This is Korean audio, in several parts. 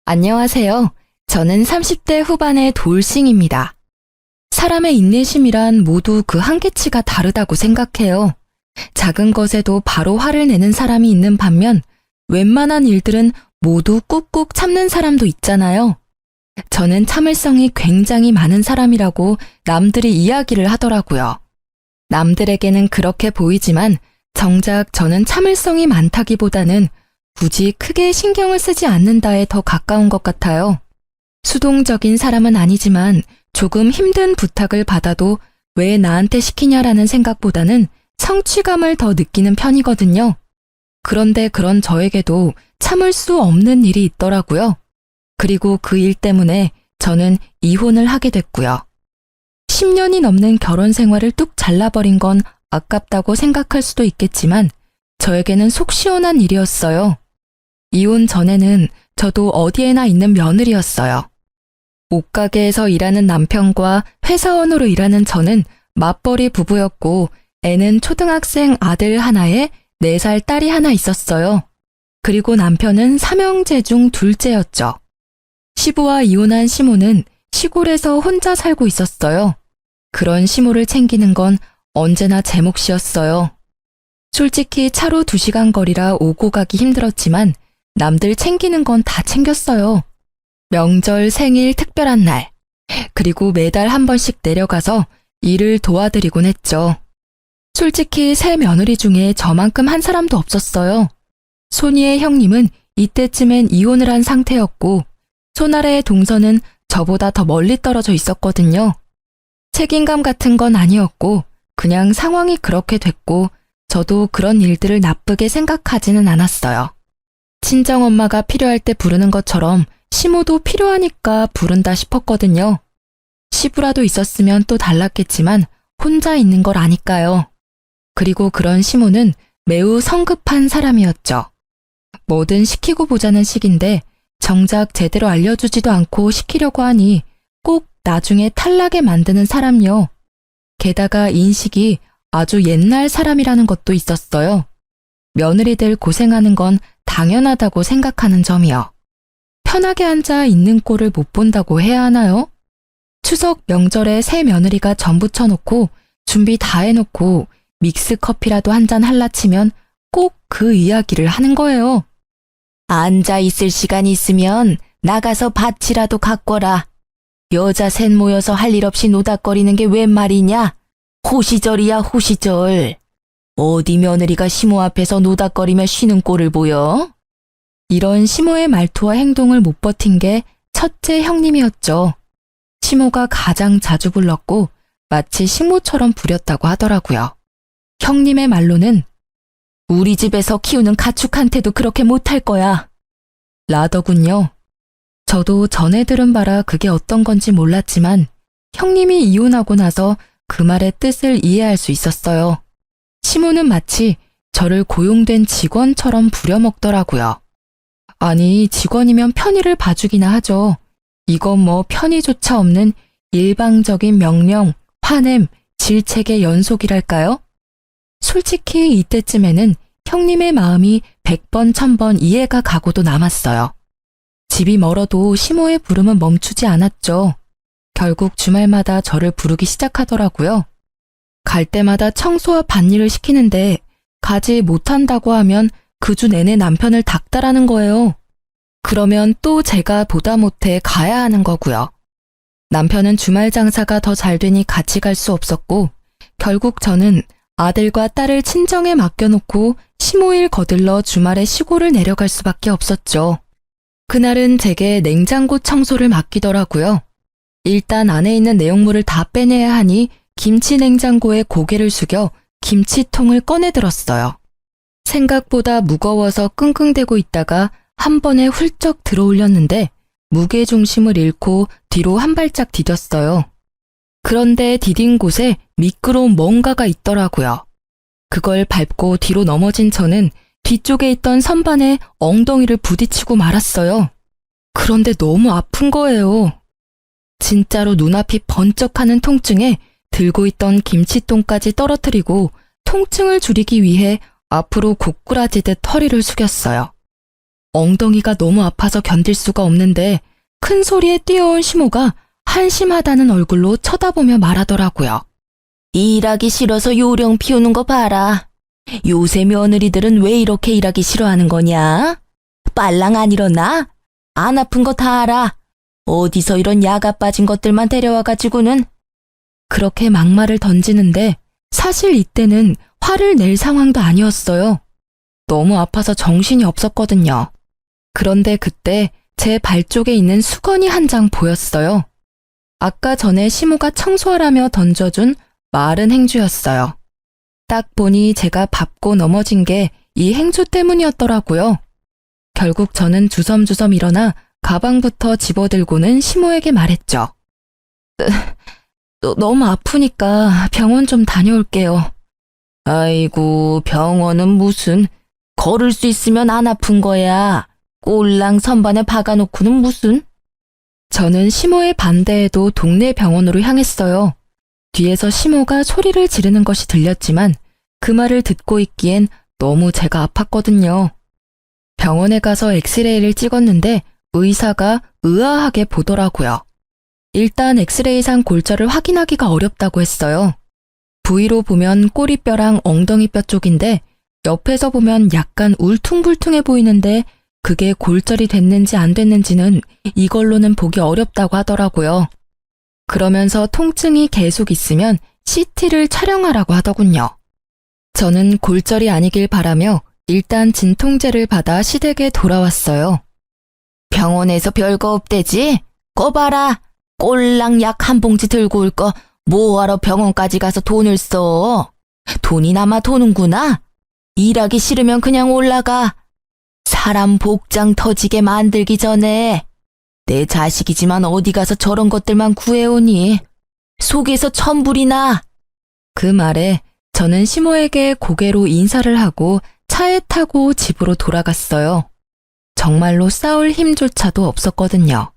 안녕하세요. 저는 30대 후반의 돌싱입니다. 사람의 인내심이란 모두 그 한계치가 다르다고 생각해요. 작은 것에도 바로 화를 내는 사람이 있는 반면 웬만한 일들은 모두 꾹꾹 참는 사람도 있잖아요. 저는 참을성이 굉장히 많은 사람이라고 남들이 이야기를 하더라고요. 남들에게는 그렇게 보이지만 정작 저는 참을성이 많다기보다는 굳이 크게 신경을 쓰지 않는다에 더 가까운 것 같아요. 수동적인 사람은 아니지만 조금 힘든 부탁을 받아도 왜 나한테 시키냐라는 생각보다는 성취감을 더 느끼는 편이거든요. 그런데 그런 저에게도 참을 수 없는 일이 있더라고요. 그리고 그 일 때문에 저는 이혼을 하게 됐고요. 10년이 넘는 결혼 생활을 뚝 잘라버린 건 아깝다고 생각할 수도 있겠지만 저에게는 속 시원한 일이었어요. 이혼 전에는 저도 어디에나 있는 며느리였어요. 옷가게에서 일하는 남편과 회사원으로 일하는 저는 맞벌이 부부였고 애는 초등학생 아들 하나에 4살 딸이 하나 있었어요. 그리고 남편은 삼형제 중 둘째였죠. 시부와 이혼한 시모는 시골에서 혼자 살고 있었어요. 그런 시모를 챙기는 건 언제나 제 몫이었어요. 솔직히 차로 2시간 거리라 오고 가기 힘들었지만 남들 챙기는 건 다 챙겼어요. 명절, 생일, 특별한 날, 그리고 매달 한 번씩 내려가서 일을 도와드리곤 했죠. 솔직히 새 며느리 중에 저만큼 한 사람도 없었어요. 손이의 형님은 이때쯤엔 이혼을 한 상태였고 손아래의 동서는 저보다 더 멀리 떨어져 있었거든요. 책임감 같은 건 아니었고 그냥 상황이 그렇게 됐고 저도 그런 일들을 나쁘게 생각하지는 않았어요. 친정엄마가 필요할 때 부르는 것처럼 시모도 필요하니까 부른다 싶었거든요. 시부라도 있었으면 또 달랐겠지만 혼자 있는 걸 아니까요. 그리고 그런 시모는 매우 성급한 사람이었죠. 뭐든 시키고 보자는 식인데 정작 제대로 알려주지도 않고 시키려고 하니 꼭 나중에 탈나게 만드는 사람요. 게다가 인식이 아주 옛날 사람이라는 것도 있었어요. 며느리들 고생하는 건 당연하다고 생각하는 점이요. 편하게 앉아 있는 꼴을 못 본다고 해야 하나요? 추석 명절에 새 며느리가 전 부쳐놓고 준비 다 해놓고 믹스 커피라도 한잔 할라 치면 꼭 그 이야기를 하는 거예요. 앉아 있을 시간이 있으면 나가서 밭이라도 가꿔라. 여자 셋 모여서 할 일 없이 노닥거리는 게 웬 말이냐? 호시절이야 호시절. 어디 며느리가 시모 앞에서 노닥거리며 쉬는 꼴을 보여? 이런 시모의 말투와 행동을 못 버틴 게 첫째 형님이었죠. 시모가 가장 자주 불렀고 마치 식모처럼 부렸다고 하더라고요. 형님의 말로는 우리 집에서 키우는 가축한테도 그렇게 못할 거야. 라더군요. 저도 전에 들은 바라 그게 어떤 건지 몰랐지만 형님이 이혼하고 나서 그 말의 뜻을 이해할 수 있었어요. 시모는 마치 저를 고용된 직원처럼 부려먹더라고요. 아니, 직원이면 편의를 봐주기나 하죠. 이건 뭐 편의조차 없는 일방적인 명령, 화냄, 질책의 연속이랄까요? 솔직히 이때쯤에는 형님의 마음이 100번, 1000번 이해가 가고도 남았어요. 집이 멀어도 시모의 부름은 멈추지 않았죠. 결국 주말마다 저를 부르기 시작하더라고요. 갈 때마다 청소와 밭일을 시키는데 가지 못한다고 하면 그 주 내내 남편을 닦다라는 거예요. 그러면 또 제가 보다 못해 가야 하는 거고요. 남편은 주말 장사가 더 잘 되니 같이 갈 수 없었고 결국 저는 아들과 딸을 친정에 맡겨놓고 시모일 거들러 주말에 시골을 내려갈 수밖에 없었죠. 그날은 제게 냉장고 청소를 맡기더라고요. 일단 안에 있는 내용물을 다 빼내야 하니 김치 냉장고에 고개를 숙여 김치통을 꺼내 들었어요. 생각보다 무거워서 끙끙대고 있다가 한 번에 훌쩍 들어올렸는데 무게중심을 잃고 뒤로 한 발짝 디뎠어요. 그런데 디딘 곳에 미끄러운 뭔가가 있더라고요. 그걸 밟고 뒤로 넘어진 저는 뒤쪽에 있던 선반에 엉덩이를 부딪히고 말았어요. 그런데 너무 아픈 거예요. 진짜로 눈앞이 번쩍하는 통증에 들고 있던 김치통까지 떨어뜨리고 통증을 줄이기 위해 앞으로 고꾸라지듯 허리를 숙였어요. 엉덩이가 너무 아파서 견딜 수가 없는데 큰 소리에 뛰어온 시모가 한심하다는 얼굴로 쳐다보며 말하더라고요. 일하기 싫어서 요령 피우는 거 봐라. 요새 며느리들은 왜 이렇게 일하기 싫어하는 거냐? 빨랑 안 일어나? 안 아픈 거 다 알아. 어디서 이런 야가 빠진 것들만 데려와가지고는. 그렇게 막말을 던지는데 사실 이때는 화를 낼 상황도 아니었어요. 너무 아파서 정신이 없었거든요. 그런데 그때 제 발 쪽에 있는 수건이 한 장 보였어요. 아까 전에 시모가 청소하라며 던져준 마른 행주였어요. 딱 보니 제가 밟고 넘어진 게 이 행주 때문이었더라고요. 결국 저는 주섬주섬 일어나 가방부터 집어들고는 시모에게 말했죠. 너무 아프니까 병원 좀 다녀올게요. 아이고, 병원은 무슨. 걸을 수 있으면 안 아픈 거야. 꼴랑 선반에 박아놓고는 무슨. 저는 시모의 반대에도 동네 병원으로 향했어요. 뒤에서 시모가 소리를 지르는 것이 들렸지만 그 말을 듣고 있기엔 너무 제가 아팠거든요. 병원에 가서 엑스레이를 찍었는데 의사가 의아하게 보더라고요. 일단 엑스레이상 골절을 확인하기가 어렵다고 했어요. 부위로 보면 꼬리뼈랑 엉덩이뼈 쪽인데 옆에서 보면 약간 울퉁불퉁해 보이는데 그게 골절이 됐는지 안 됐는지는 이걸로는 보기 어렵다고 하더라고요. 그러면서 통증이 계속 있으면 CT를 촬영하라고 하더군요. 저는 골절이 아니길 바라며 일단 진통제를 받아 시댁에 돌아왔어요. 병원에서 별거 없대지? 꺼봐라. 꼴랑 약 한 봉지 들고 올 거 뭐하러 병원까지 가서 돈을 써. 돈이 남아 도는구나. 일하기 싫으면 그냥 올라가. 사람 복장 터지게 만들기 전에. 내 자식이지만 어디 가서 저런 것들만 구해오니. 속에서 천불이 나. 그 말에 저는 시모에게 고개로 인사를 하고 차에 타고 집으로 돌아갔어요. 정말로 싸울 힘조차도 없었거든요.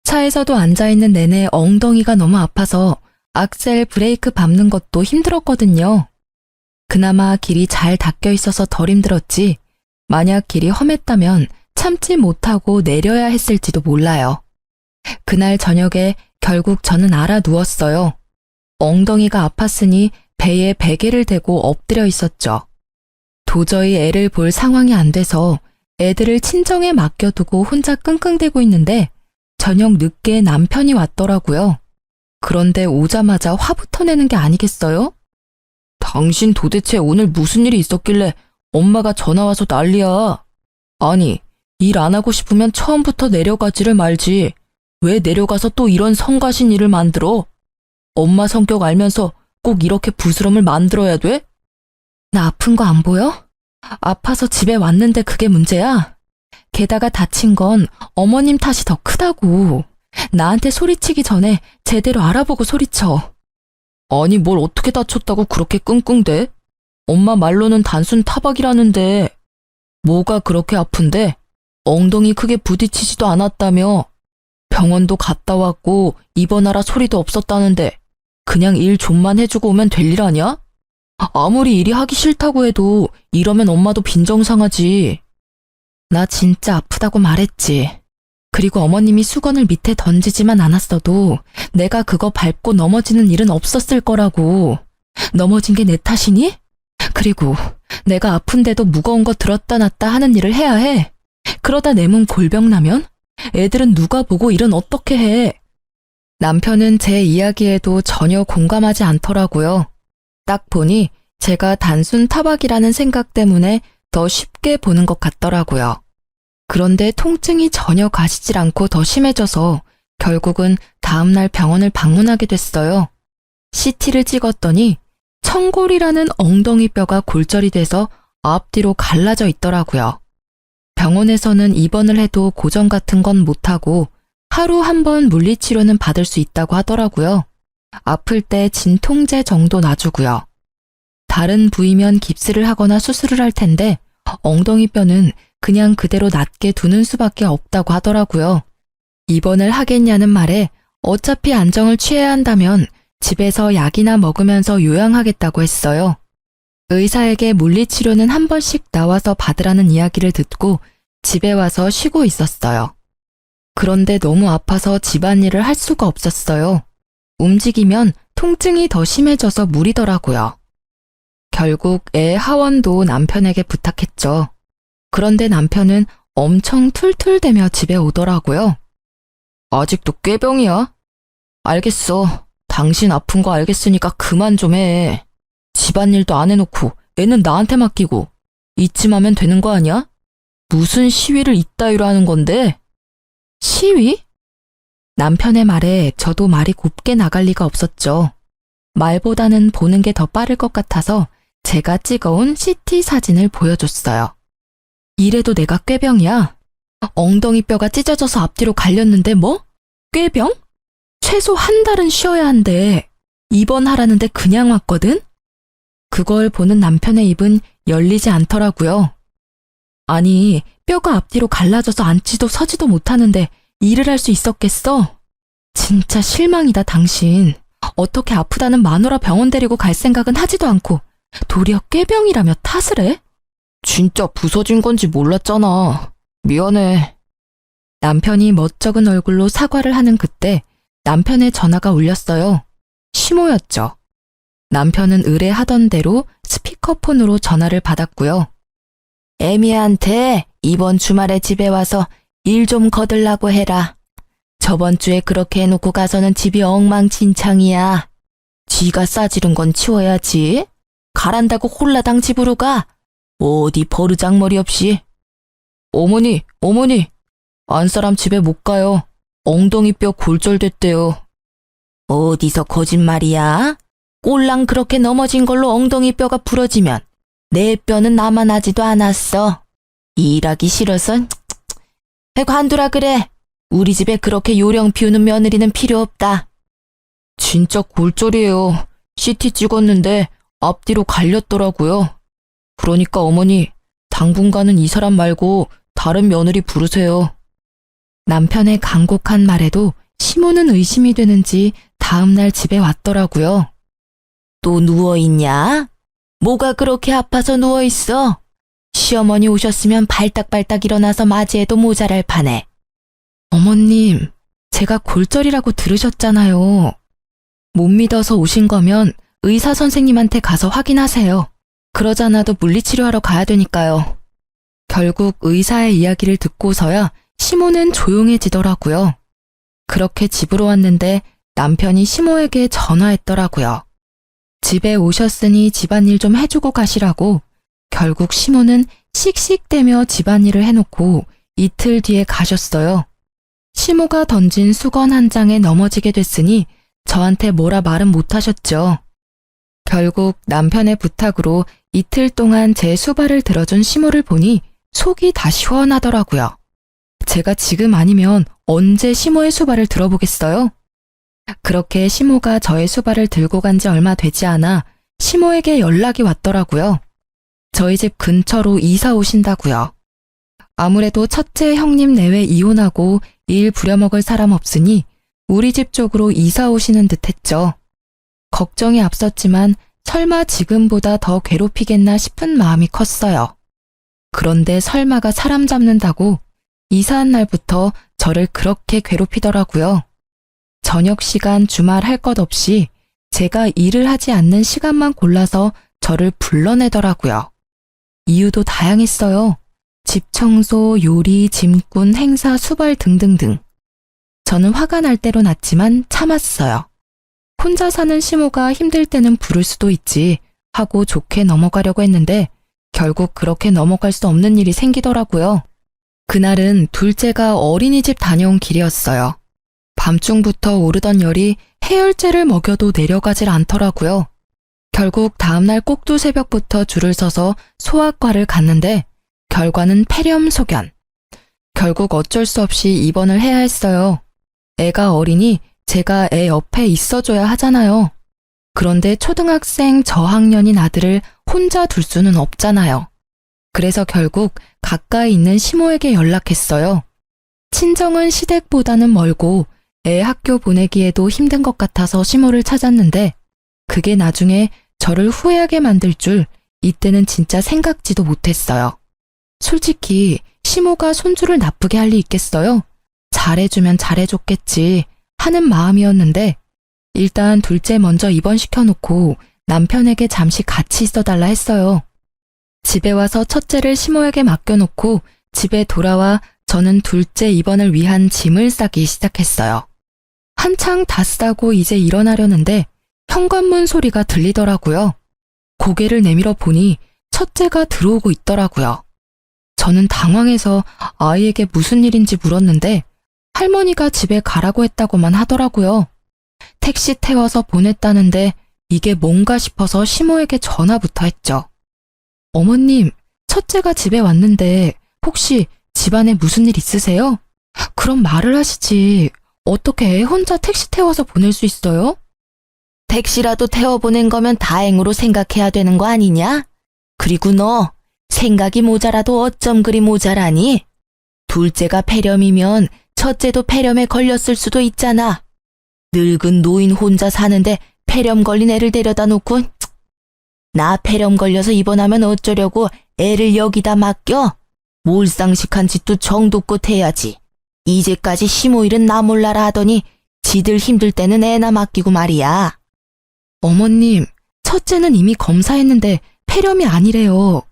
차에서도 앉아있는 내내 엉덩이가 너무 아파서 악셀 브레이크 밟는 것도 힘들었거든요. 그나마 길이 잘 닦여 있어서 덜 힘들었지 만약 길이 험했다면 참지 못하고 내려야 했을지도 몰라요. 그날 저녁에 결국 저는 알아 누웠어요. 엉덩이가 아팠으니 배에 베개를 대고 엎드려 있었죠. 도저히 애를 볼 상황이 안 돼서 애들을 친정에 맡겨두고 혼자 끙끙대고 있는데 저녁 늦게 남편이 왔더라고요. 그런데 오자마자 화부터 내는 게 아니겠어요? 당신 도대체 오늘 무슨 일이 있었길래 엄마가 전화와서 난리야. 아니, 일 안 하고 싶으면 처음부터 내려가지를 말지. 왜 내려가서 또 이런 성가신 일을 만들어? 엄마 성격 알면서 꼭 이렇게 부스럼을 만들어야 돼? 나 아픈 거 안 보여? 아파서 집에 왔는데 그게 문제야? 게다가 다친 건 어머님 탓이 더 크다고. 나한테 소리치기 전에 제대로 알아보고 소리쳐. 아니 뭘 어떻게 다쳤다고 그렇게 끙끙대? 엄마 말로는 단순 타박이라는데 뭐가 그렇게 아픈데? 엉덩이 크게 부딪히지도 않았다며. 병원도 갔다 왔고 입원하라 소리도 없었다는데 그냥 일 좀만 해주고 오면 될 일 아니야? 아무리 일이 하기 싫다고 해도 이러면 엄마도 빈정상하지. 나 진짜 아프다고 말했지. 그리고 어머님이 수건을 밑에 던지지만 않았어도 내가 그거 밟고 넘어지는 일은 없었을 거라고. 넘어진 게 내 탓이니? 그리고 내가 아픈데도 무거운 거 들었다 놨다 하는 일을 해야 해. 그러다 내 몸 골병 나면? 애들은 누가 보고 일은 어떻게 해? 남편은 제 이야기에도 전혀 공감하지 않더라고요. 딱 보니 제가 단순 타박이라는 생각 때문에 더 쉽게 보는 것 같더라고요. 그런데 통증이 전혀 가시질 않고 더 심해져서 결국은 다음날 병원을 방문하게 됐어요. CT를 찍었더니 청골이라는 엉덩이 뼈가 골절이 돼서 앞뒤로 갈라져 있더라고요. 병원에서는 입원을 해도 고정 같은 건 못하고 하루 한 번 물리치료는 받을 수 있다고 하더라고요. 아플 때 진통제 정도 놔주고요. 다른 부위면 깁스를 하거나 수술을 할 텐데 엉덩이 뼈는 그냥 그대로 낫게 두는 수밖에 없다고 하더라고요. 입원을 하겠냐는 말에 어차피 안정을 취해야 한다면 집에서 약이나 먹으면서 요양하겠다고 했어요. 의사에게 물리치료는 한 번씩 나와서 받으라는 이야기를 듣고 집에 와서 쉬고 있었어요. 그런데 너무 아파서 집안일을 할 수가 없었어요. 움직이면 통증이 더 심해져서 무리더라고요. 결국 애 하원도 남편에게 부탁했죠. 그런데 남편은 엄청 툴툴대며 집에 오더라고요. 아직도 꾀병이야? 알겠어. 당신 아픈 거 알겠으니까 그만 좀 해. 집안일도 안 해놓고 애는 나한테 맡기고 이쯤 하면 되는 거 아니야? 무슨 시위를 이따위로 하는 건데? 시위? 남편의 말에 저도 말이 곱게 나갈 리가 없었죠. 말보다는 보는 게 더 빠를 것 같아서 제가 찍어온 CT 사진을 보여줬어요. 이래도 내가 꾀병이야? 엉덩이 뼈가 찢어져서 앞뒤로 갈렸는데 뭐? 꾀병? 최소 한 달은 쉬어야 한대. 입원하라는데 그냥 왔거든? 그걸 보는 남편의 입은 열리지 않더라고요. 아니, 뼈가 앞뒤로 갈라져서 앉지도 서지도 못하는데 일을 할 수 있었겠어? 진짜 실망이다, 당신. 어떻게 아프다는 마누라 병원 데리고 갈 생각은 하지도 않고 도리어 꾀병이라며 탓을 해? 진짜 부서진 건지 몰랐잖아. 미안해. 남편이 멋쩍은 얼굴로 사과를 하는 그때 남편의 전화가 울렸어요. 시모였죠. 남편은 의뢰하던 대로 스피커폰으로 전화를 받았고요. 애미한테 이번 주말에 집에 와서 일 좀 거들라고 해라. 저번 주에 그렇게 해놓고 가서는 집이 엉망진창이야. 지가 싸지른 건 치워야지. 가란다고 홀라당 집으로 가. 어디 버르장머리 없이. 어머니, 안사람 집에 못 가요. 엉덩이 뼈 골절됐대요. 어디서 거짓말이야? 꼴랑 그렇게 넘어진 걸로 엉덩이 뼈가 부러지면 내 뼈는 남아나지도 않았어. 일하기 싫어서 관두라 그래. 우리 집에 그렇게 요령 피우는 며느리는 필요 없다. 진짜 골절이에요. CT 찍었는데 앞뒤로 갈렸더라고요. 그러니까 어머니, 당분간은 이 사람 말고 다른 며느리 부르세요. 남편의 간곡한 말에도 시모는 의심이 되는지 다음날 집에 왔더라고요. 또 누워있냐? 뭐가 그렇게 아파서 누워있어? 시어머니 오셨으면 발딱발딱 일어나서 맞이해도 모자랄 판에. 어머님, 제가 골절이라고 들으셨잖아요. 못 믿어서 오신 거면 의사 선생님한테 가서 확인하세요. 그러잖아도 물리치료하러 가야 되니까요. 결국 의사의 이야기를 듣고서야 시모는 조용해지더라고요. 그렇게 집으로 왔는데 남편이 시모에게 전화했더라고요. 집에 오셨으니 집안일 좀 해주고 가시라고. 결국 시모는 씩씩대며 집안일을 해놓고 이틀 뒤에 가셨어요. 시모가 던진 수건 한 장에 넘어지게 됐으니 저한테 뭐라 말은 못하셨죠. 결국 남편의 부탁으로 이틀 동안 제 수발을 들어준 시모를 보니 속이 다 시원하더라고요. 제가 지금 아니면 언제 시모의 수발을 들어보겠어요? 그렇게 시모가 저의 수발을 들고 간 지 얼마 되지 않아 시모에게 연락이 왔더라고요. 저희 집 근처로 이사 오신다고요. 아무래도 첫째 형님 내외 이혼하고 일 부려먹을 사람 없으니 우리 집 쪽으로 이사 오시는 듯 했죠. 걱정이 앞섰지만 설마 지금보다 더 괴롭히겠나 싶은 마음이 컸어요. 그런데 설마가 사람 잡는다고 이사한 날부터 저를 그렇게 괴롭히더라고요. 저녁 시간 주말 할 것 없이 제가 일을 하지 않는 시간만 골라서 저를 불러내더라고요. 이유도 다양했어요. 집 청소, 요리, 짐꾼, 행사, 수발 등등등. 저는 화가 날 대로 났지만 참았어요. 혼자 사는 시모가 힘들 때는 부를 수도 있지 하고 좋게 넘어가려고 했는데 결국 그렇게 넘어갈 수 없는 일이 생기더라고요. 그날은 둘째가 어린이집 다녀온 길이었어요. 밤중부터 오르던 열이 해열제를 먹여도 내려가질 않더라고요. 결국 다음날 꼭두 새벽부터 줄을 서서 소아과를 갔는데 결과는 폐렴소견. 결국 어쩔 수 없이 입원을 해야 했어요. 애가 어리니 제가 애 옆에 있어줘야 하잖아요. 그런데 초등학생 저학년인 아들을 혼자 둘 수는 없잖아요. 그래서 결국 가까이 있는 시모에게 연락했어요. 친정은 시댁보다는 멀고 애 학교 보내기에도 힘든 것 같아서 시모를 찾았는데 그게 나중에 저를 후회하게 만들 줄 이때는 진짜 생각지도 못했어요. 솔직히 시모가 손주를 나쁘게 할 리 있겠어요? 잘해주면 잘해줬겠지 하는 마음이었는데 일단 둘째 먼저 입원시켜놓고 남편에게 잠시 같이 있어달라 했어요. 집에 와서 첫째를 시모에게 맡겨놓고 집에 돌아와 저는 둘째 입원을 위한 짐을 싸기 시작했어요. 한창 다 싸고 이제 일어나려는데 현관문 소리가 들리더라고요. 고개를 내밀어 보니 첫째가 들어오고 있더라고요. 저는 당황해서 아이에게 무슨 일인지 물었는데 할머니가 집에 가라고 했다고만 하더라고요. 택시 태워서 보냈다는데 이게 뭔가 싶어서 시모에게 전화부터 했죠. 어머님, 첫째가 집에 왔는데 혹시 집안에 무슨 일 있으세요? 그럼 말을 하시지. 어떻게 혼자 택시 태워서 보낼 수 있어요? 택시라도 태워보낸 거면 다행으로 생각해야 되는 거 아니냐? 그리고 너 생각이 모자라도 어쩜 그리 모자라니? 둘째가 폐렴이면 첫째도 폐렴에 걸렸을 수도 있잖아. 늙은 노인 혼자 사는데 폐렴 걸린 애를 데려다 놓고 나 폐렴 걸려서 입원하면 어쩌려고 애를 여기다 맡겨? 몰상식한 짓도 정도껏 해야지. 이제까지 시모 일은 나 몰라라 하더니 지들 힘들 때는 애나 맡기고 말이야. 어머님, 첫째는 이미 검사했는데 폐렴이 아니래요.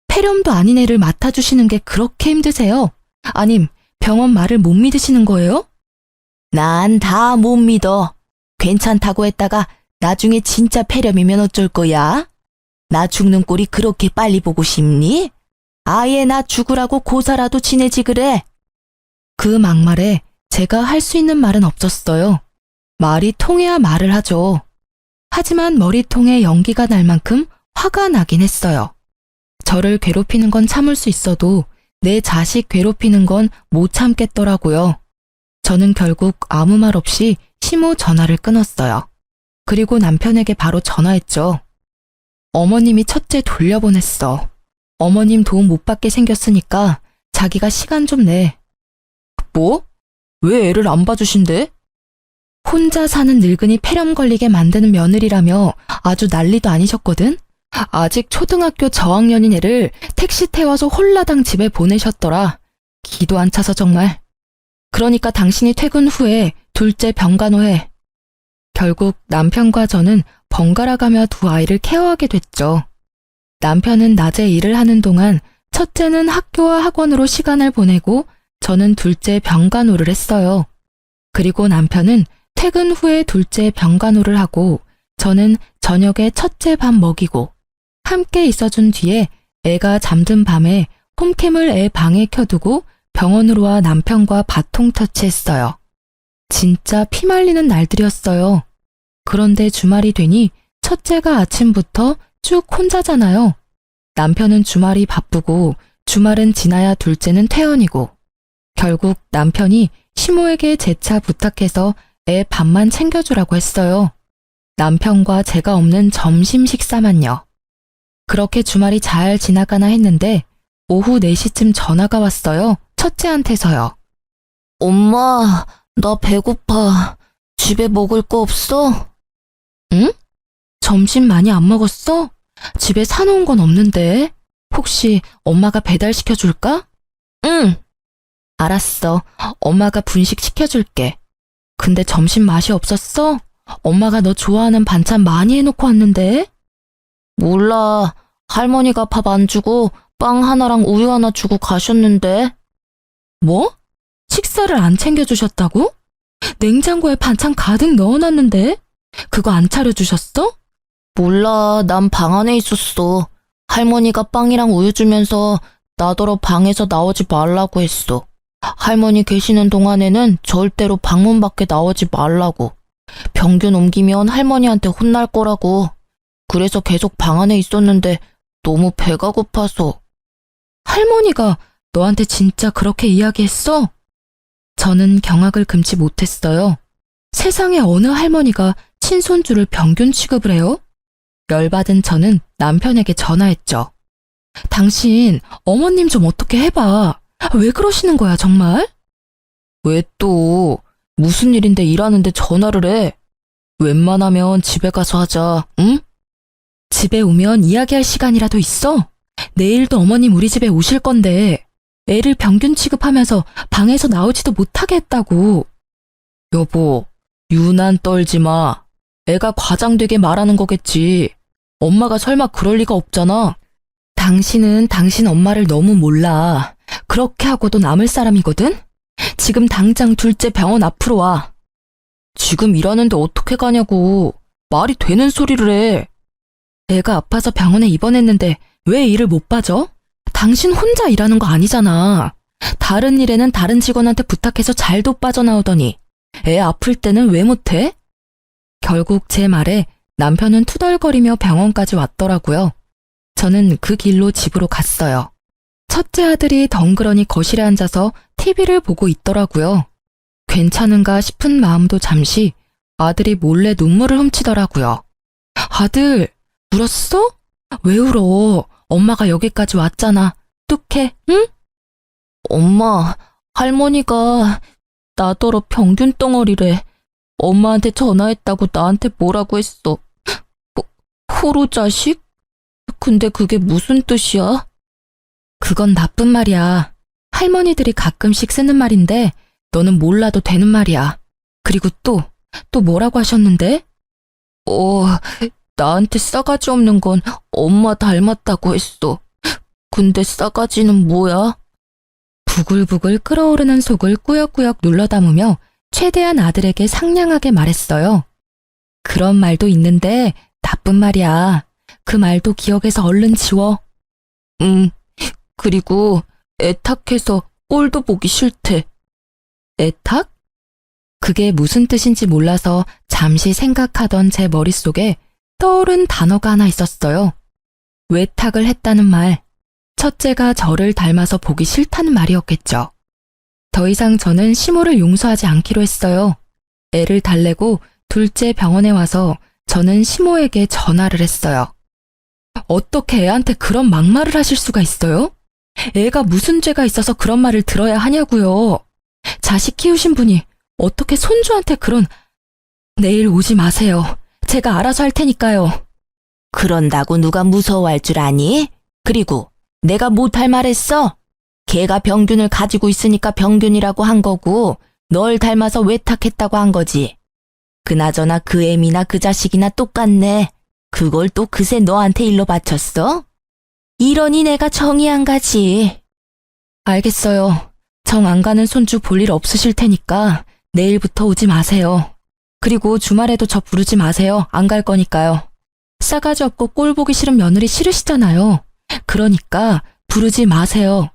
폐렴도 아닌 애를 맡아주시는 게 그렇게 힘드세요? 아님 병원 말을 못 믿으시는 거예요? 난 다 못 믿어. 괜찮다고 했다가 나중에 진짜 폐렴이면 어쩔 거야? 나 죽는 꼴이 그렇게 빨리 보고 싶니? 아예 나 죽으라고 고사라도 지내지 그래. 그 막말에 제가 할 수 있는 말은 없었어요. 말이 통해야 말을 하죠. 하지만 머리통에 연기가 날 만큼 화가 나긴 했어요. 저를 괴롭히는 건 참을 수 있어도 내 자식 괴롭히는 건 못 참겠더라고요. 저는 결국 아무 말 없이 시모 전화를 끊었어요. 그리고 남편에게 바로 전화했죠. 어머님이 첫째 돌려보냈어. 어머님 도움 못 받게 생겼으니까 자기가 시간 좀 내. 뭐? 왜 애를 안 봐주신대? 혼자 사는 늙은이 폐렴 걸리게 만드는 며느리라며 아주 난리도 아니셨거든? 아직 초등학교 저학년인 애를 택시 태워서 홀라당 집에 보내셨더라. 기도 안 차서 정말. 그러니까 당신이 퇴근 후에 둘째 병간호해. 결국 남편과 저는 번갈아 가며 두 아이를 케어하게 됐죠. 남편은 낮에 일을 하는 동안 첫째는 학교와 학원으로 시간을 보내고 저는 둘째 병간호를 했어요. 그리고 남편은 퇴근 후에 둘째 병간호를 하고 저는 저녁에 첫째 밥 먹이고 함께 있어준 뒤에 애가 잠든 밤에 홈캠을 애 방에 켜두고 병원으로 와 남편과 바통 터치했어요. 진짜 피말리는 날들이었어요. 그런데 주말이 되니 첫째가 아침부터 쭉 혼자잖아요. 남편은 주말이 바쁘고 주말은 지나야 둘째는 퇴원이고 결국 남편이 시모에게 재차 부탁해서 애 밥만 챙겨주라고 했어요. 남편과 제가 없는 점심 식사만요. 그렇게 주말이 잘 지나가나 했는데 오후 4시쯤 전화가 왔어요. 첫째한테서요. 엄마, 나 배고파. 집에 먹을 거 없어? 응? 점심 많이 안 먹었어? 집에 사놓은 건 없는데. 혹시 엄마가 배달시켜줄까? 응. 알았어. 엄마가 분식 시켜줄게. 근데 점심 맛이 없었어? 엄마가 너 좋아하는 반찬 많이 해놓고 왔는데? 몰라. 할머니가 밥 안 주고 빵 하나랑 우유 하나 주고 가셨는데. 뭐? 식사를 안 챙겨주셨다고? 냉장고에 반찬 가득 넣어놨는데? 그거 안 차려주셨어? 몰라. 난 방 안에 있었어. 할머니가 빵이랑 우유 주면서 나더러 방에서 나오지 말라고 했어. 할머니 계시는 동안에는 절대로 방문 밖에 나오지 말라고. 병균 옮기면 할머니한테 혼날 거라고. 그래서 계속 방 안에 있었는데 너무 배가 고파서. 할머니가 너한테 진짜 그렇게 이야기했어? 저는 경악을 금치 못했어요. 세상에 어느 할머니가 친손주를 병균 취급을 해요? 열받은 저는 남편에게 전화했죠. 당신 어머님 좀 어떻게 해봐. 왜 그러시는 거야 정말? 왜 또 무슨 일인데 일하는데 전화를 해? 웬만하면 집에 가서 하자, 응? 집에 오면 이야기할 시간이라도 있어? 내일도 어머님 우리 집에 오실 건데 애를 병균 취급하면서 방에서 나오지도 못하게 했다고. 여보, 유난 떨지 마. 애가 과장되게 말하는 거겠지. 엄마가 설마 그럴 리가 없잖아. 당신은 당신 엄마를 너무 몰라. 그렇게 하고도 남을 사람이거든? 지금 당장 둘째 병원 앞으로 와. 지금 일하는데 어떻게 가냐고. 말이 되는 소리를 해. 애가 아파서 병원에 입원했는데 왜 일을 못 봐줘? 당신 혼자 일하는 거 아니잖아. 다른 일에는 다른 직원한테 부탁해서 잘도 빠져나오더니 애 아플 때는 왜 못해? 결국 제 말에 남편은 투덜거리며 병원까지 왔더라고요. 저는 그 길로 집으로 갔어요. 첫째 아들이 덩그러니 거실에 앉아서 TV를 보고 있더라고요. 괜찮은가 싶은 마음도 잠시 아들이 몰래 눈물을 훔치더라고요. 아들, 울었어? 왜 울어? 엄마가 여기까지 왔잖아. 뚝해, 응? 엄마, 할머니가 나더러 병균 덩어리래. 엄마한테 전화했다고 나한테 뭐라고 했어. 호로 자식? 근데 그게 무슨 뜻이야? 그건 나쁜 말이야. 할머니들이 가끔씩 쓰는 말인데 너는 몰라도 되는 말이야. 그리고 또 뭐라고 하셨는데? 나한테 싸가지 없는 건 엄마 닮았다고 했어. 근데 싸가지는 뭐야? 부글부글 끓어오르는 속을 꾸역꾸역 눌러 담으며 최대한 아들에게 상냥하게 말했어요. 그런 말도 있는데 나쁜 말이야. 그 말도 기억에서 얼른 지워. 그리고 애탁해서 꼴도 보기 싫대. 애탁? 그게 무슨 뜻인지 몰라서 잠시 생각하던 제 머릿속에 떠오른 단어가 하나 있었어요. 외탁을 했다는 말. 첫째가 저를 닮아서 보기 싫다는 말이었겠죠. 더 이상 저는 시모를 용서하지 않기로 했어요. 애를 달래고 둘째 병원에 와서 저는 시모에게 전화를 했어요. 어떻게 애한테 그런 막말을 하실 수가 있어요? 애가 무슨 죄가 있어서 그런 말을 들어야 하냐고요. 자식 키우신 분이 어떻게 손주한테 그런... 내일 오지 마세요. 제가 알아서 할 테니까요. 그런다고 누가 무서워할 줄 아니? 그리고 내가 못할 말했어? 걔가 병균을 가지고 있으니까 병균이라고 한 거고 널 닮아서 외탁했다고 한 거지. 그나저나 그 애미나 그 자식이나 똑같네. 그걸 또 그새 너한테 일로 바쳤어? 이러니 내가 정이 안 가지. 알겠어요. 정 안 가는 손주 볼 일 없으실 테니까 내일부터 오지 마세요. 그리고 주말에도 저 부르지 마세요. 안 갈 거니까요. 싸가지 없고 꼴 보기 싫은 며느리 싫으시잖아요. 그러니까 부르지 마세요.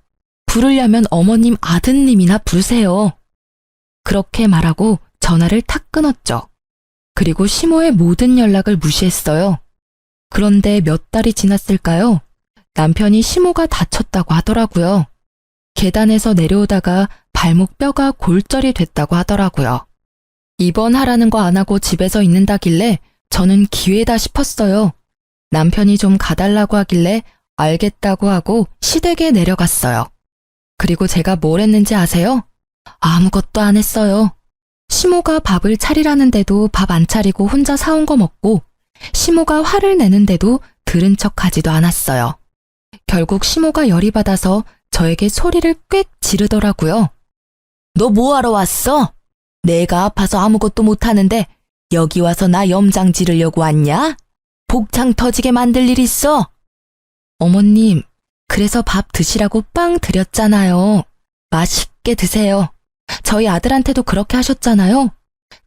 부르려면 어머님 아드님이나 부르세요. 그렇게 말하고 전화를 탁 끊었죠. 그리고 시모의 모든 연락을 무시했어요. 그런데 몇 달이 지났을까요? 남편이 시모가 다쳤다고 하더라고요. 계단에서 내려오다가 발목 뼈가 골절이 됐다고 하더라고요. 입원하라는 거 안 하고 집에서 있는다길래 저는 기회다 싶었어요. 남편이 좀 가달라고 하길래 알겠다고 하고 시댁에 내려갔어요. 그리고 제가 뭘 했는지 아세요? 아무것도 안 했어요. 시모가 밥을 차리라는데도 밥 안 차리고 혼자 사온 거 먹고 시모가 화를 내는데도 들은 척 하지도 않았어요. 결국 시모가 열이 받아서 저에게 소리를 꽥 지르더라고요. 너 뭐하러 왔어? 내가 아파서 아무것도 못하는데 여기 와서 나 염장 지르려고 왔냐? 복창 터지게 만들 일 있어? 어머님, 그래서 밥 드시라고 빵 드렸잖아요. 맛있게 드세요. 저희 아들한테도 그렇게 하셨잖아요.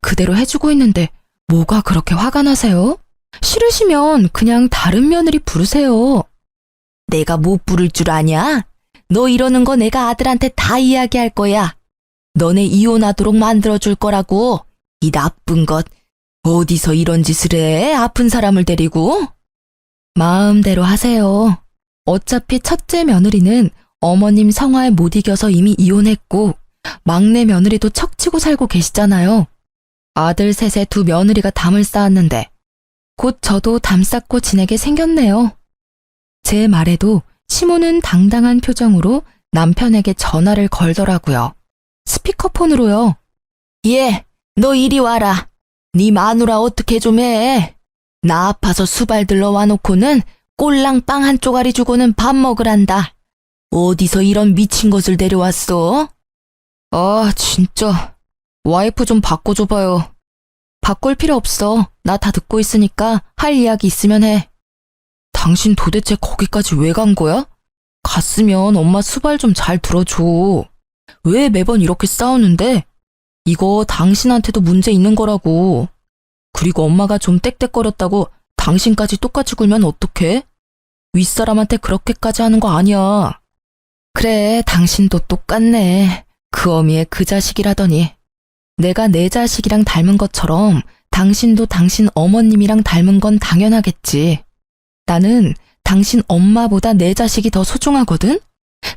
그대로 해주고 있는데 뭐가 그렇게 화가 나세요? 싫으시면 그냥 다른 며느리 부르세요. 내가 못 부를 줄 아냐? 너 이러는 거 내가 아들한테 다 이야기할 거야. 너네 이혼하도록 만들어줄 거라고. 이 나쁜 것. 어디서 이런 짓을 해? 아픈 사람을 데리고? 마음대로 하세요. 어차피 첫째 며느리는 어머님 성화에 못 이겨서 이미 이혼했고 막내 며느리도 척치고 살고 계시잖아요. 아들 셋에 두 며느리가 담을 쌓았는데 곧 저도 담 쌓고 지내게 생겼네요. 제 말에도 시모는 당당한 표정으로 남편에게 전화를 걸더라고요. 스피커폰으로요. 예, 너 이리 와라. 네 마누라 어떻게 좀 해. 나 아파서 수발 들러 와놓고는 꼴랑 빵 한 쪼가리 주고는 밥 먹으란다. 어디서 이런 미친 것을 데려왔어? 아, 진짜. 와이프 좀 바꿔줘봐요. 바꿀 필요 없어. 나 다 듣고 있으니까 할 이야기 있으면 해. 당신 도대체 거기까지 왜 간 거야? 갔으면 엄마 수발 좀 잘 들어줘. 왜 매번 이렇게 싸우는데? 이거 당신한테도 문제 있는 거라고. 그리고 엄마가 좀 떽떽거렸다고 당신까지 똑같이 굴면 어떡해? 윗사람한테 그렇게까지 하는 거 아니야. 그래, 당신도 똑같네. 그 어미의 그 자식이라더니. 내가 내 자식이랑 닮은 것처럼 당신도 당신 어머님이랑 닮은 건 당연하겠지. 나는 당신 엄마보다 내 자식이 더 소중하거든?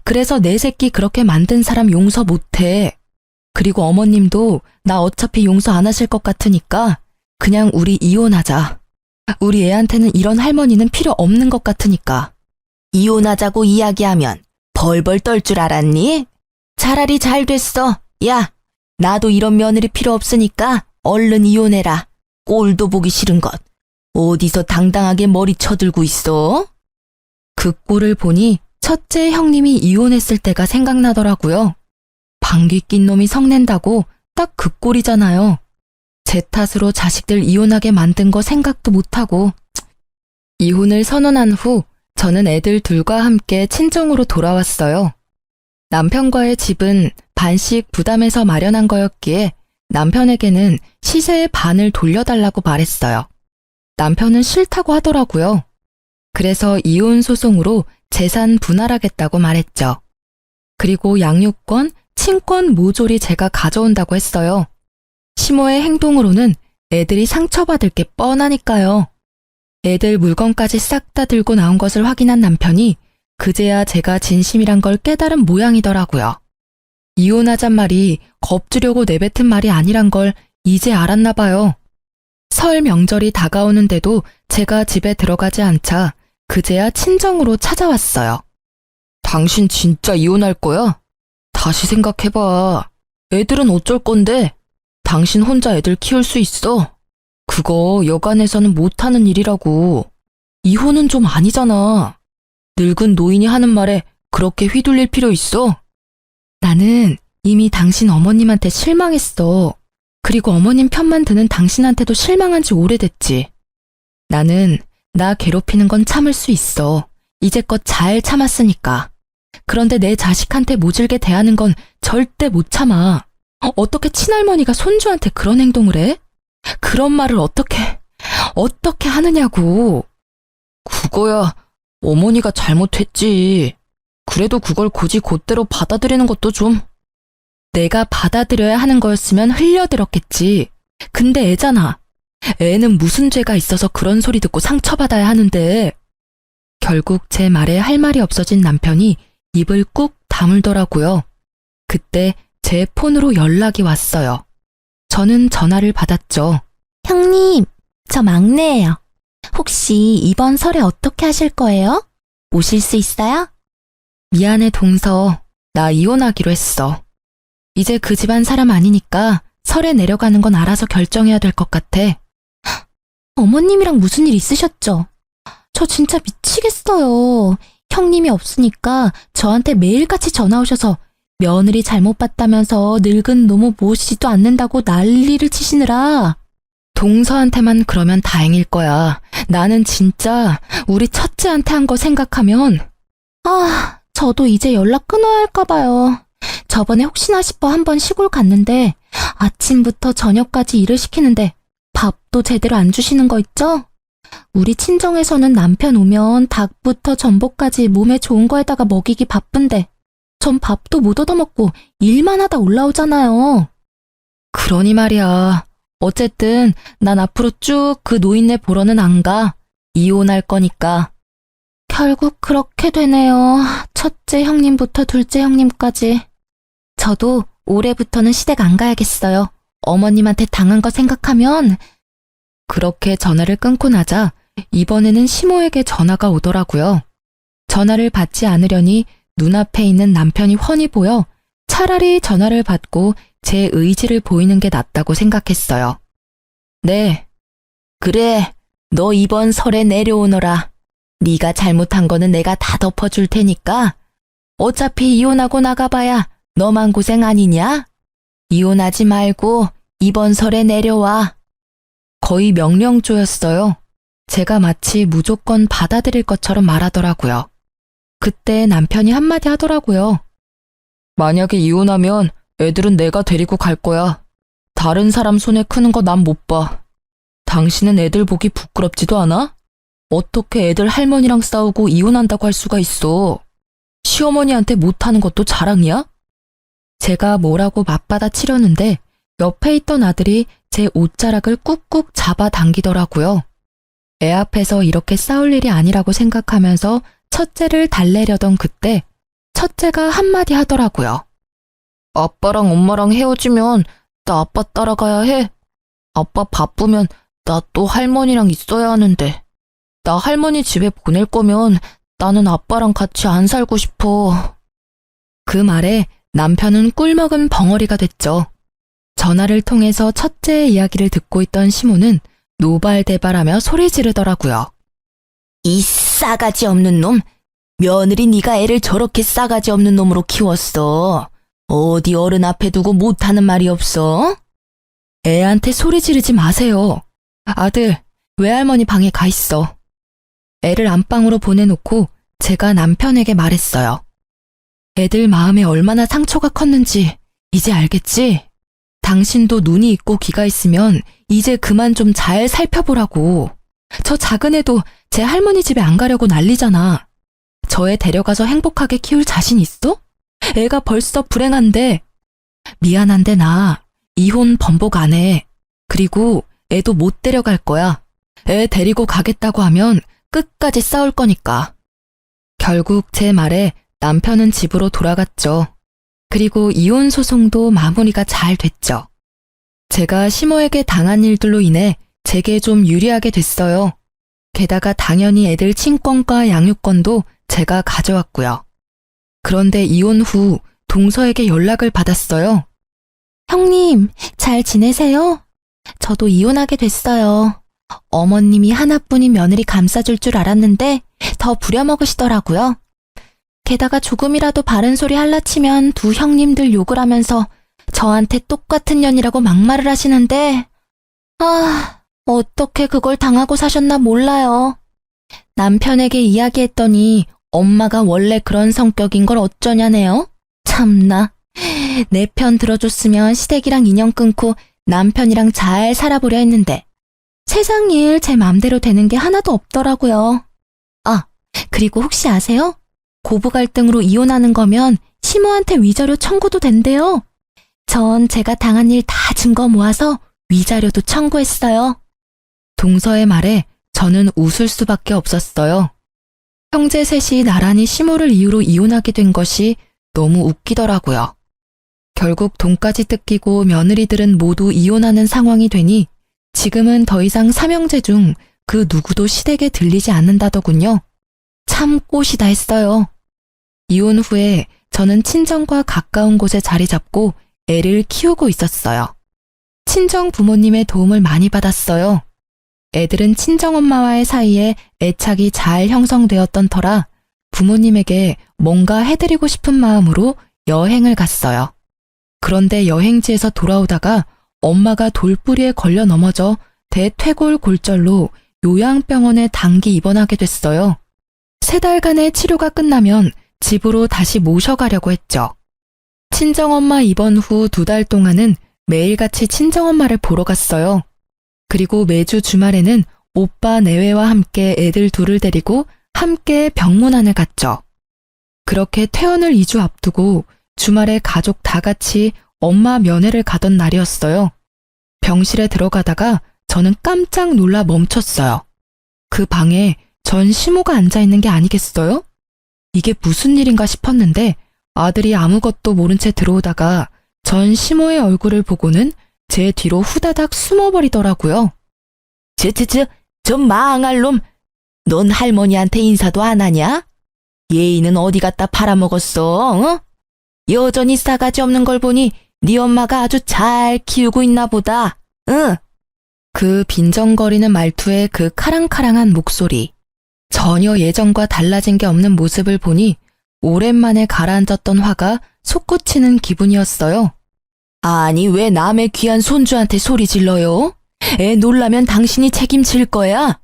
그래서 내 새끼 그렇게 만든 사람 용서 못해. 그리고 어머님도 나 어차피 용서 안 하실 것 같으니까 그냥 우리 이혼하자. 우리 애한테는 이런 할머니는 필요 없는 것 같으니까. 이혼하자고 이야기하면 벌벌 떨 줄 알았니? 차라리 잘 됐어. 야, 나도 이런 며느리 필요 없으니까 얼른 이혼해라. 꼴도 보기 싫은 것. 어디서 당당하게 머리 쳐들고 있어? 그 꼴을 보니 첫째 형님이 이혼했을 때가 생각나더라고요. 방귀 낀 놈이 성낸다고 딱 그 꼴이잖아요. 제 탓으로 자식들 이혼하게 만든 거 생각도 못하고. 이혼을 선언한 후 저는 애들 둘과 함께 친정으로 돌아왔어요. 남편과의 집은 반씩 부담해서 마련한 거였기에 남편에게는 시세의 반을 돌려달라고 말했어요. 남편은 싫다고 하더라고요. 그래서 이혼 소송으로 재산 분할하겠다고 말했죠. 그리고 양육권, 친권 모조리 제가 가져온다고 했어요. 시모의 행동으로는 애들이 상처받을 게 뻔하니까요. 애들 물건까지 싹 다 들고 나온 것을 확인한 남편이 그제야 제가 진심이란 걸 깨달은 모양이더라고요. 이혼하잔 말이 겁주려고 내뱉은 말이 아니란 걸 이제 알았나 봐요. 설 명절이 다가오는데도 제가 집에 들어가지 않자 그제야 친정으로 찾아왔어요. 당신 진짜 이혼할 거야? 다시 생각해봐. 애들은 어쩔 건데? 당신 혼자 애들 키울 수 있어? 그거 여간에서는 못하는 일이라고. 이혼은 좀 아니잖아. 늙은 노인이 하는 말에 그렇게 휘둘릴 필요 있어? 나는 이미 당신 어머님한테 실망했어. 그리고 어머님 편만 드는 당신한테도 실망한 지 오래됐지. 나는 나 괴롭히는 건 참을 수 있어. 이제껏 잘 참았으니까. 그런데 내 자식한테 모질게 대하는 건 절대 못 참아. 어떻게 친할머니가 손주한테 그런 행동을 해? 그런 말을 어떻게 하느냐고. 그거야 어머니가 잘못했지. 그래도 그걸 굳이 곧대로 받아들이는 것도 좀. 내가 받아들여야 하는 거였으면 흘려들었겠지. 근데 애잖아. 애는 무슨 죄가 있어서 그런 소리 듣고 상처받아야 하는데. 결국 제 말에 할 말이 없어진 남편이 입을 꾹 다물더라고요. 그때 제 폰으로 연락이 왔어요. 저는 전화를 받았죠. 형님, 저 막내예요. 혹시 이번 설에 어떻게 하실 거예요? 오실 수 있어요? 미안해 동서. 나 이혼하기로 했어. 이제 그 집안 사람 아니니까 설에 내려가는 건 알아서 결정해야 될 것 같아. 어머님이랑 무슨 일 있으셨죠? 저 진짜 미치겠어요. 형님이 없으니까 저한테 매일같이 전화 오셔서 며느리 잘못 봤다면서 늙은 노모 모시지도 않는다고 난리를 치시느라. 동서한테만 그러면 다행일 거야. 나는 진짜 우리 첫째한테 한 거 생각하면. 저도 이제 연락 끊어야 할까 봐요. 저번에 혹시나 싶어 한번 시골 갔는데 아침부터 저녁까지 일을 시키는데 밥도 제대로 안 주시는 거 있죠? 우리 친정에서는 남편 오면 닭부터 전복까지 몸에 좋은 거에다가 먹이기 바쁜데 전 밥도 못 얻어먹고 일만 하다 올라오잖아요. 그러니 말이야. 어쨌든 난 앞으로 쭉 그 노인네 보러는 안 가. 이혼할 거니까. 결국 그렇게 되네요. 첫째 형님부터 둘째 형님까지. 저도 올해부터는 시댁 안 가야겠어요. 어머님한테 당한 거 생각하면. 그렇게 전화를 끊고 나자 이번에는 시모에게 전화가 오더라고요. 전화를 받지 않으려니 눈앞에 있는 남편이 훤히 보여 차라리 전화를 받고 제 의지를 보이는 게 낫다고 생각했어요. 네. 그래, 너 이번 설에 내려오너라. 네가 잘못한 거는 내가 다 덮어줄 테니까 어차피 이혼하고 나가봐야 너만 고생 아니냐? 이혼하지 말고 이번 설에 내려와. 거의 명령조였어요. 제가 마치 무조건 받아들일 것처럼 말하더라고요. 그때 남편이 한마디 하더라고요. 만약에 이혼하면 애들은 내가 데리고 갈 거야. 다른 사람 손에 크는 거 난 못 봐. 당신은 애들 보기 부끄럽지도 않아? 어떻게 애들 할머니랑 싸우고 이혼한다고 할 수가 있어? 시어머니한테 못하는 것도 자랑이야? 제가 뭐라고 맞받아치려는데 옆에 있던 아들이 제 옷자락을 꾹꾹 잡아당기더라고요. 애 앞에서 이렇게 싸울 일이 아니라고 생각하면서 첫째를 달래려던 그때 첫째가 한마디 하더라고요. 아빠랑 엄마랑 헤어지면 나 아빠 따라가야 해. 아빠 바쁘면 나 또 할머니랑 있어야 하는데. 나 할머니 집에 보낼 거면 나는 아빠랑 같이 안 살고 싶어. 그 말에 남편은 꿀먹은 벙어리가 됐죠. 전화를 통해서 첫째의 이야기를 듣고 있던 시모는 노발대발하며 소리 지르더라고요. 이 싸가지 없는 놈. 며느리 네가 애를 저렇게 싸가지 없는 놈으로 키웠어. 어디 어른 앞에 두고 못하는 말이 없어? 애한테 소리 지르지 마세요. 아들, 외할머니 방에 가 있어. 애를 안방으로 보내놓고 제가 남편에게 말했어요. 애들 마음에 얼마나 상처가 컸는지 이제 알겠지? 당신도 눈이 있고 귀가 있으면 이제 그만 좀 잘 살펴보라고. 저 작은 애도 제 할머니 집에 안 가려고 난리잖아. 저 애 데려가서 행복하게 키울 자신 있어? 애가 벌써 불행한데. 미안한데 나 이혼 번복 안 해. 그리고 애도 못 데려갈 거야. 애 데리고 가겠다고 하면 끝까지 싸울 거니까. 결국 제 말에 남편은 집으로 돌아갔죠. 그리고 이혼 소송도 마무리가 잘 됐죠. 제가 시모에게 당한 일들로 인해 제게 좀 유리하게 됐어요. 게다가 당연히 애들 친권과 양육권도 제가 가져왔고요. 그런데 이혼 후 동서에게 연락을 받았어요. 형님, 잘 지내세요? 저도 이혼하게 됐어요. 어머님이 하나뿐인 며느리 감싸줄 줄 알았는데 더 부려먹으시더라고요. 게다가 조금이라도 바른 소리 할라치면 두 형님들 욕을 하면서 저한테 똑같은 년이라고 막말을 하시는데 어떻게 그걸 당하고 사셨나 몰라요. 남편에게 이야기했더니 엄마가 원래 그런 성격인 걸 어쩌냐네요. 참나. 내 편 들어줬으면 시댁이랑 인연 끊고 남편이랑 잘 살아보려 했는데 세상 일 제 맘대로 되는 게 하나도 없더라고요. 그리고 혹시 아세요? 고부 갈등으로 이혼하는 거면 시모한테 위자료 청구도 된대요. 전 제가 당한 일 다 증거 모아서 위자료도 청구했어요. 동서의 말에 저는 웃을 수밖에 없었어요. 형제 셋이 나란히 시모를 이유로 이혼하게 된 것이 너무 웃기더라고요. 결국 돈까지 뜯기고 며느리들은 모두 이혼하는 상황이 되니 지금은 더 이상 삼형제 중 그 누구도 시댁에 들리지 않는다더군요. 참 꽃이다 했어요. 이혼 후에 저는 친정과 가까운 곳에 자리 잡고 애를 키우고 있었어요. 친정 부모님의 도움을 많이 받았어요. 애들은 친정엄마와의 사이에 애착이 잘 형성되었던 터라 부모님에게 뭔가 해드리고 싶은 마음으로 여행을 갔어요. 그런데 여행지에서 돌아오다가 엄마가 돌뿌리에 걸려 넘어져 대퇴골골절로 요양병원에 단기 입원하게 됐어요. 3달간의 치료가 끝나면 집으로 다시 모셔가려고 했죠. 친정엄마 입원 후 2달 동안은 매일같이 친정엄마를 보러 갔어요. 그리고 매주 주말에는 오빠 내외와 함께 애들 둘을 데리고 함께 병문안을 갔죠. 그렇게 퇴원을 2주 앞두고 주말에 가족 다 같이 엄마 면회를 가던 날이었어요. 병실에 들어가다가 저는 깜짝 놀라 멈췄어요. 그 방에 전 시모가 앉아있는 게 아니겠어요? 이게 무슨 일인가 싶었는데 아들이 아무것도 모른 채 들어오다가 전 시모의 얼굴을 보고는 제 뒤로 후다닥 숨어버리더라고요. 저 망할 놈. 넌 할머니한테 인사도 안 하냐? 예의는 어디 갖다 팔아먹었어, 어? 여전히 싸가지 없는 걸 보니 네 엄마가 아주 잘 키우고 있나 보다, 응? 그 빈정거리는 말투에 그 카랑카랑한 목소리. 전혀 예전과 달라진 게 없는 모습을 보니 오랜만에 가라앉았던 화가 솟구치는 기분이었어요. 아니, 왜 남의 귀한 손주한테 소리 질러요? 애 놀라면 당신이 책임질 거야.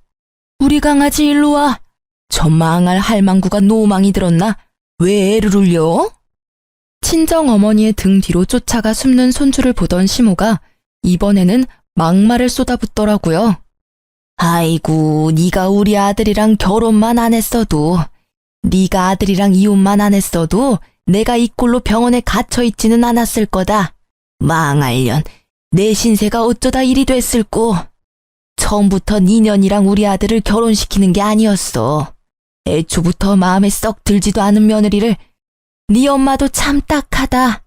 우리 강아지 일로 와. 저 망할 할망구가 노망이 들었나? 왜 애를 울려? 친정 어머니의 등 뒤로 쫓아가 숨는 손주를 보던 시모가 이번에는 막말을 쏟아붓더라고요. 아이고, 네가 우리 아들이랑 결혼만 안 했어도, 네가 아들이랑 이혼만 안 했어도 내가 이 꼴로 병원에 갇혀 있지는 않았을 거다. 망할년, 내 신세가 어쩌다 이리 됐을꼬. 처음부터 니년이랑 우리 아들을 결혼시키는 게 아니었어. 애초부터 마음에 썩 들지도 않은 며느리를. 네 엄마도 참 딱하다.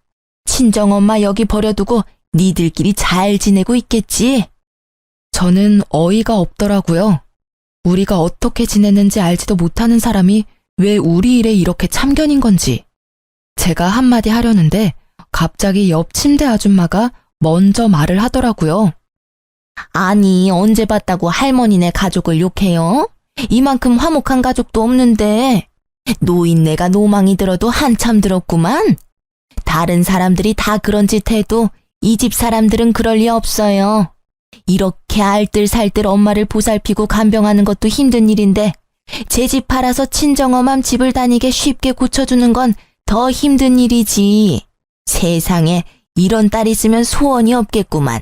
친정엄마 여기 버려두고 니들끼리 잘 지내고 있겠지. 저는 어이가 없더라고요. 우리가 어떻게 지냈는지 알지도 못하는 사람이 왜 우리 일에 이렇게 참견인 건지. 제가 한마디 하려는데 갑자기 옆 침대 아줌마가 먼저 말을 하더라고요. 아니, 언제 봤다고 할머니네 가족을 욕해요? 이만큼 화목한 가족도 없는데. 노인네가 노망이 들어도 한참 들었구만. 다른 사람들이 다 그런 짓 해도 이 집 사람들은 그럴 리 없어요. 이렇게 알뜰살뜰 엄마를 보살피고 간병하는 것도 힘든 일인데 제 집 팔아서 친정엄마 집을 다니게 쉽게 고쳐주는 건 더 힘든 일이지. 세상에 이런 딸 있으면 소원이 없겠구만.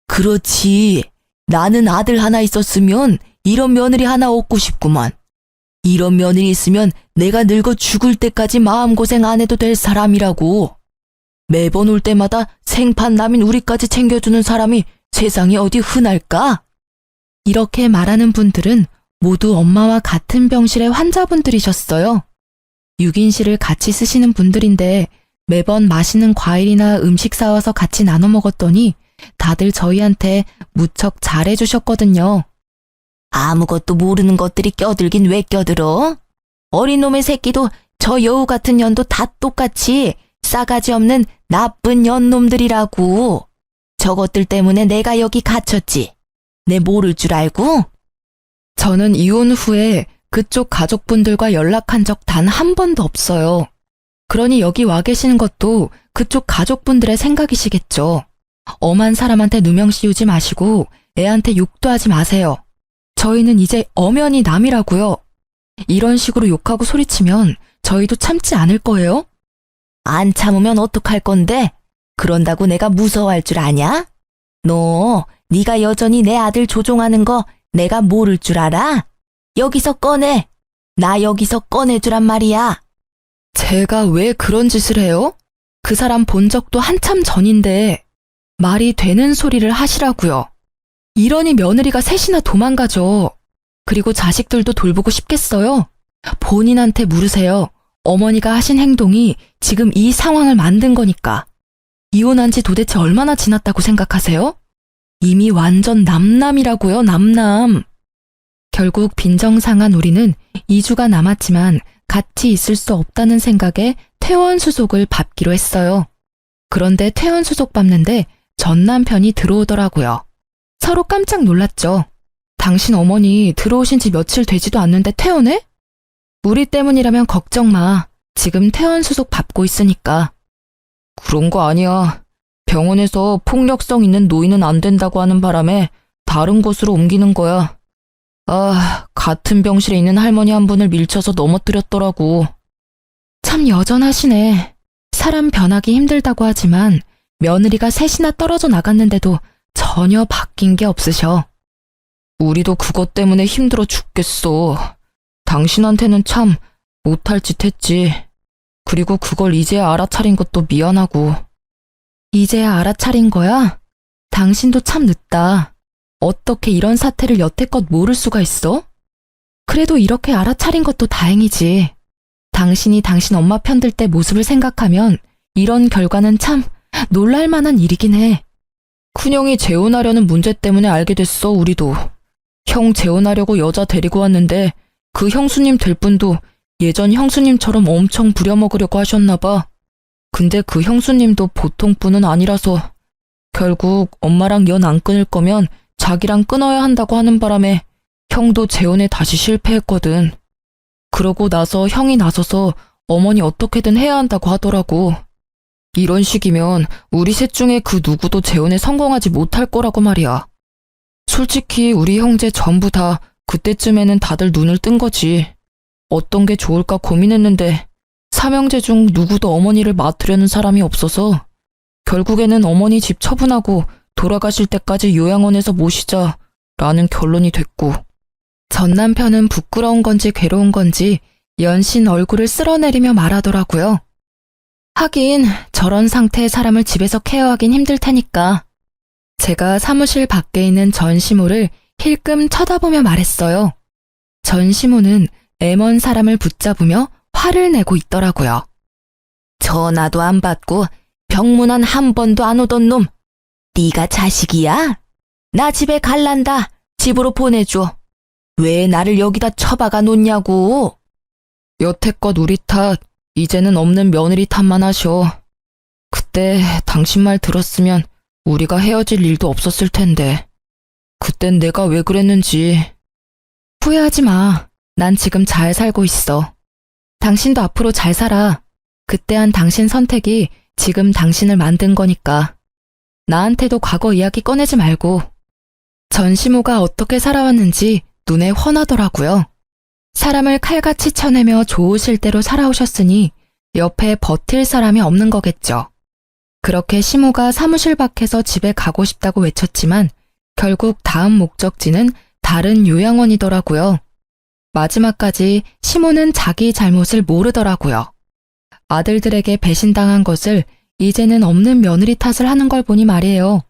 그렇지. 나는 아들 하나 있었으면 이런 며느리 하나 얻고 싶구만. 이런 며느리 있으면 내가 늙어 죽을 때까지 마음고생 안 해도 될 사람이라고. 매번 올 때마다 생판남인 우리까지 챙겨주는 사람이 세상에 어디 흔할까? 이렇게 말하는 분들은 모두 엄마와 같은 병실의 환자분들이셨어요. 6인실을 같이 쓰시는 분들인데 매번 맛있는 과일이나 음식 사와서 같이 나눠 먹었더니 다들 저희한테 무척 잘해주셨거든요. 아무것도 모르는 것들이 껴들긴 왜 껴들어? 어린 놈의 새끼도 저 여우 같은 년도 다 똑같이 싸가지 없는 나쁜 년놈들이라고. 저것들 때문에 내가 여기 갇혔지. 내 모를 줄 알고? 저는 이혼 후에 그쪽 가족분들과 연락한 적 단 한 번도 없어요. 그러니 여기 와 계시는 것도 그쪽 가족분들의 생각이시겠죠. 엄한 사람한테 누명 씌우지 마시고 애한테 욕도 하지 마세요. 저희는 이제 엄연히 남이라고요. 이런 식으로 욕하고 소리치면 저희도 참지 않을 거예요. 안 참으면 어떡할 건데? 그런다고 내가 무서워할 줄 아냐? 너, 네가 여전히 내 아들 조종하는 거 내가 모를 줄 알아? 여기서 꺼내. 나 여기서 꺼내주란 말이야. 제가 왜 그런 짓을 해요? 그 사람 본 적도 한참 전인데 말이 되는 소리를 하시라고요. 이러니 며느리가 셋이나 도망가죠. 그리고 자식들도 돌보고 싶겠어요? 본인한테 물으세요. 어머니가 하신 행동이 지금 이 상황을 만든 거니까. 이혼한 지 도대체 얼마나 지났다고 생각하세요? 이미 완전 남남이라고요, 남남. 결국 빈정상한 우리는 2주가 남았지만 같이 있을 수 없다는 생각에 퇴원수속을 밟기로 했어요. 그런데 퇴원수속 밟는데 전 남편이 들어오더라고요. 서로 깜짝 놀랐죠. 당신 어머니 들어오신 지 며칠 되지도 않는데 퇴원해? 우리 때문이라면 걱정 마. 지금 퇴원수속 밟고 있으니까. 그런 거 아니야. 병원에서 폭력성 있는 노인은 안 된다고 하는 바람에 다른 곳으로 옮기는 거야. 아, 같은 병실에 있는 할머니 한 분을 밀쳐서 넘어뜨렸더라고. 참 여전하시네. 사람 변하기 힘들다고 하지만 며느리가 셋이나 떨어져 나갔는데도 전혀 바뀐 게 없으셔. 우리도 그것 때문에 힘들어 죽겠어. 당신한테는 참 못할 짓 했지. 그리고 그걸 이제야 알아차린 것도 미안하고. 이제야 알아차린 거야? 당신도 참 늦다. 어떻게 이런 사태를 여태껏 모를 수가 있어? 그래도 이렇게 알아차린 것도 다행이지. 당신이 당신 엄마 편들 때 모습을 생각하면 이런 결과는 참 놀랄만한 일이긴 해. 큰형이 재혼하려는 문제 때문에 알게 됐어, 우리도. 형 재혼하려고 여자 데리고 왔는데 그 형수님 될 분도 예전 형수님처럼 엄청 부려먹으려고 하셨나 봐. 근데 그 형수님도 보통 분은 아니라서 결국 엄마랑 연 안 끊을 거면 자기랑 끊어야 한다고 하는 바람에 형도 재혼에 다시 실패했거든. 그러고 나서 형이 나서서 어머니 어떻게든 해야 한다고 하더라고. 이런 식이면 우리 셋 중에 그 누구도 재혼에 성공하지 못할 거라고 말이야. 솔직히 우리 형제 전부 다 그때쯤에는 다들 눈을 뜬 거지. 어떤 게 좋을까 고민했는데 삼형제 중 누구도 어머니를 맡으려는 사람이 없어서 결국에는 어머니 집 처분하고 돌아가실 때까지 요양원에서 모시자라는 결론이 됐고, 전 남편은 부끄러운 건지 괴로운 건지 연신 얼굴을 쓸어내리며 말하더라고요. 하긴 저런 상태의 사람을 집에서 케어하긴 힘들 테니까. 제가 사무실 밖에 있는 전시모를 힐끔 쳐다보며 말했어요. 전시모는 애먼 사람을 붙잡으며 화를 내고 있더라고요. 전화도 안 받고 병문안 한 번도 안 오던 놈. 네가 자식이야? 나 집에 갈란다. 집으로 보내줘. 왜 나를 여기다 처박아 놓냐고. 여태껏 우리 탓, 이제는 없는 며느리 탓만 하셔. 그때 당신 말 들었으면 우리가 헤어질 일도 없었을 텐데. 그땐 내가 왜 그랬는지. 후회하지 마. 난 지금 잘 살고 있어. 당신도 앞으로 잘 살아. 그때 한 당신 선택이 지금 당신을 만든 거니까. 나한테도 과거 이야기 꺼내지 말고. 전시모가 어떻게 살아왔는지 눈에 훤하더라고요. 사람을 칼같이 쳐내며 좋으실 대로 살아오셨으니 옆에 버틸 사람이 없는 거겠죠. 그렇게 시모가 사무실 밖에서 집에 가고 싶다고 외쳤지만 결국 다음 목적지는 다른 요양원이더라고요. 마지막까지 시모는 자기 잘못을 모르더라고요. 아들들에게 배신당한 것을 이제는 없는 며느리 탓을 하는 걸 보니 말이에요.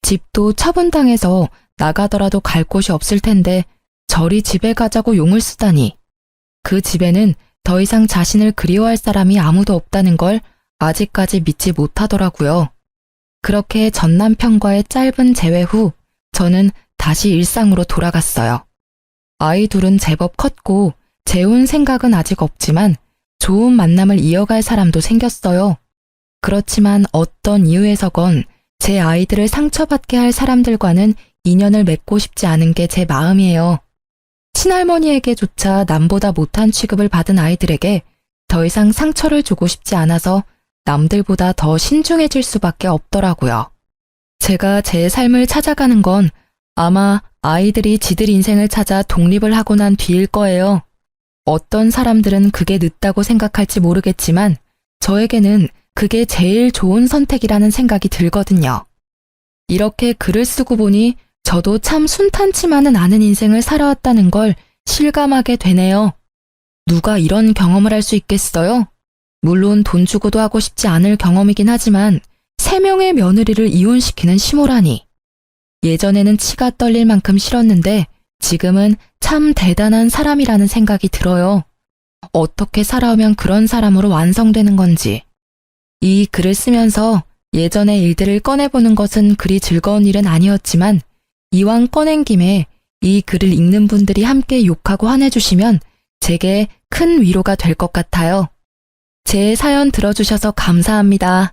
집도 처분당해서 나가더라도 갈 곳이 없을 텐데 저리 집에 가자고 용을 쓰다니. 그 집에는 더 이상 자신을 그리워할 사람이 아무도 없다는 걸 아직까지 믿지 못하더라고요. 그렇게 전 남편과의 짧은 재회 후 저는 다시 일상으로 돌아갔어요. 아이 둘은 제법 컸고 재혼 생각은 아직 없지만 좋은 만남을 이어갈 사람도 생겼어요. 그렇지만 어떤 이유에서건 제 아이들을 상처받게 할 사람들과는 인연을 맺고 싶지 않은 게 제 마음이에요. 친할머니에게조차 남보다 못한 취급을 받은 아이들에게 더 이상 상처를 주고 싶지 않아서 남들보다 더 신중해질 수밖에 없더라고요. 제가 제 삶을 찾아가는 건 아마 아이들이 지들 인생을 찾아 독립을 하고 난 뒤일 거예요. 어떤 사람들은 그게 늦다고 생각할지 모르겠지만 저에게는 그게 제일 좋은 선택이라는 생각이 들거든요. 이렇게 글을 쓰고 보니 저도 참 순탄치만은 않은 인생을 살아왔다는 걸 실감하게 되네요. 누가 이런 경험을 할 수 있겠어요? 물론 돈 주고도 하고 싶지 않을 경험이긴 하지만 3명의 며느리를 이혼시키는 시모라니. 예전에는 치가 떨릴 만큼 싫었는데 지금은 참 대단한 사람이라는 생각이 들어요. 어떻게 살아오면 그런 사람으로 완성되는 건지. 이 글을 쓰면서 예전의 일들을 꺼내보는 것은 그리 즐거운 일은 아니었지만 이왕 꺼낸 김에 이 글을 읽는 분들이 함께 욕하고 화내주시면 제게 큰 위로가 될 것 같아요. 제 사연 들어주셔서 감사합니다.